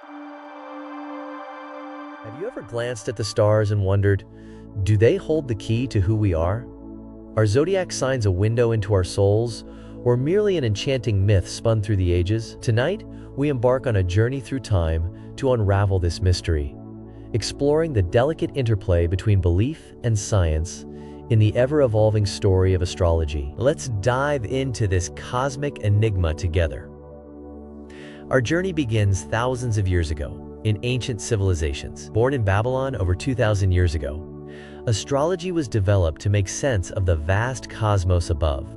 Have you ever glanced at the stars and wondered, do they hold the key to who we are? Are zodiac signs a window into our souls, or merely an enchanting myth spun through the ages? Tonight, we embark on a journey through time to unravel this mystery, exploring the delicate interplay between belief and science in the ever-evolving story of astrology. Let's dive into this cosmic enigma together. Our journey begins thousands of years ago, in ancient civilizations. Born in Babylon over 2,000 years ago, astrology was developed to make sense of the vast cosmos above.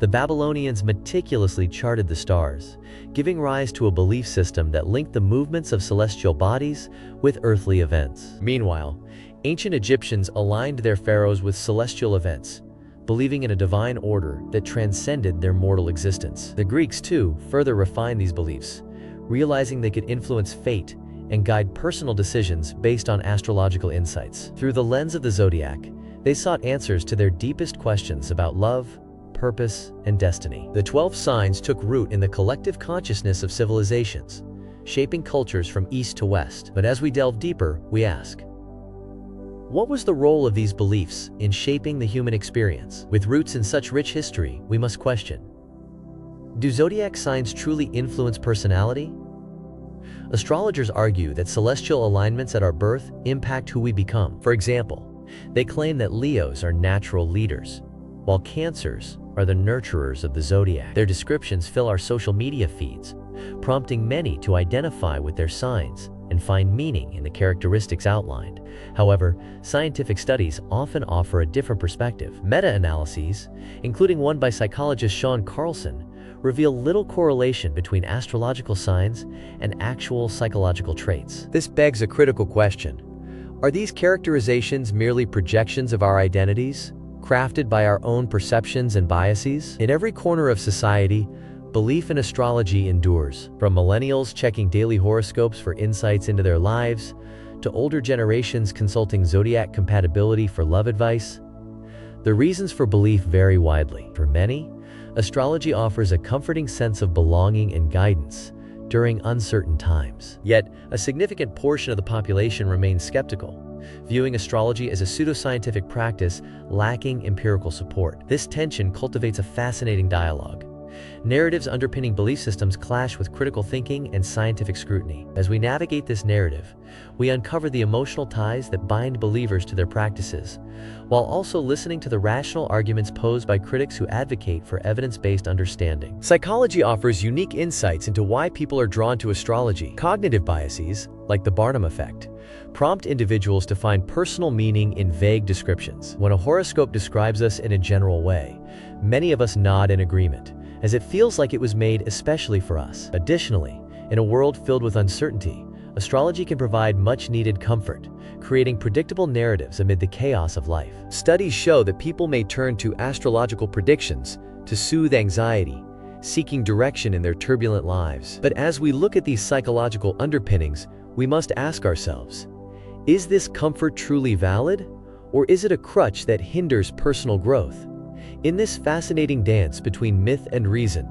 The Babylonians meticulously charted the stars, giving rise to a belief system that linked the movements of celestial bodies with earthly events. Meanwhile, ancient Egyptians aligned their pharaohs with celestial events, believing in a divine order that transcended their mortal existence. The Greeks, too, further refined these beliefs, realizing they could influence fate and guide personal decisions based on astrological insights. Through the lens of the zodiac, they sought answers to their deepest questions about love, purpose, and destiny. The 12 signs took root in the collective consciousness of civilizations, shaping cultures from east to west. But as we delve deeper, we ask, what was the role of these beliefs in shaping the human experience? With roots in such rich history, we must question, do zodiac signs truly influence personality? Astrologers argue that celestial alignments at our birth impact who we become. For example, they claim that Leos are natural leaders, while Cancers are the nurturers of the zodiac. Their descriptions fill our social media feeds, prompting many to identify with their signs and find meaning in the characteristics outlined. However, scientific studies often offer a different perspective. Meta-analyses, including one by psychologist Sean Carlson, reveal little correlation between astrological signs and actual psychological traits. This begs a critical question. Are these characterizations merely projections of our identities, crafted by our own perceptions and biases? In every corner of society, belief in astrology endures, from millennials checking daily horoscopes for insights into their lives, to older generations consulting zodiac compatibility for love advice. The reasons for belief vary widely. For many, astrology offers a comforting sense of belonging and guidance during uncertain times. Yet, a significant portion of the population remains skeptical, viewing astrology as a pseudoscientific practice lacking empirical support. This tension cultivates a fascinating dialogue. Narratives underpinning belief systems clash with critical thinking and scientific scrutiny. As we navigate this narrative, we uncover the emotional ties that bind believers to their practices, while also listening to the rational arguments posed by critics who advocate for evidence-based understanding. Psychology offers unique insights into why people are drawn to astrology. Cognitive biases, like the Barnum effect, prompt individuals to find personal meaning in vague descriptions. When a horoscope describes us in a general way, many of us nod in agreement, as it feels like it was made especially for us. Additionally, in a world filled with uncertainty, astrology can provide much-needed comfort, creating predictable narratives amid the chaos of life. Studies show that people may turn to astrological predictions to soothe anxiety, seeking direction in their turbulent lives. But as we look at these psychological underpinnings, we must ask ourselves, is this comfort truly valid, or is it a crutch that hinders personal growth? In this fascinating dance between myth and reason,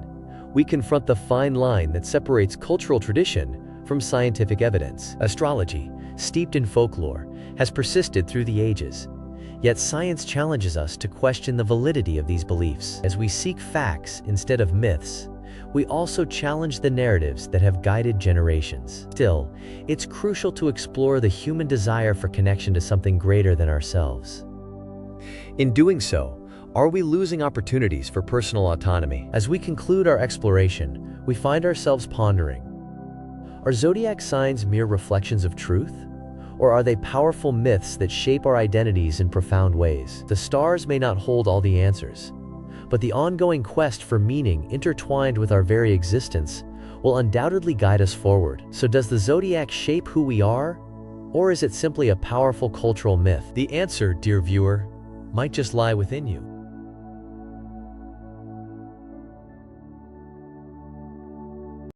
we confront the fine line that separates cultural tradition from scientific evidence. Astrology, steeped in folklore, has persisted through the ages. Yet science challenges us to question the validity of these beliefs. As we seek facts instead of myths, we also challenge the narratives that have guided generations. Still, it's crucial to explore the human desire for connection to something greater than ourselves. In doing so, are we losing opportunities for personal autonomy? As we conclude our exploration, we find ourselves pondering, are zodiac signs mere reflections of truth? Or are they powerful myths that shape our identities in profound ways? The stars may not hold all the answers, but the ongoing quest for meaning intertwined with our very existence will undoubtedly guide us forward. So does the zodiac shape who we are? Or is it simply a powerful cultural myth? The answer, dear viewer, might just lie within you.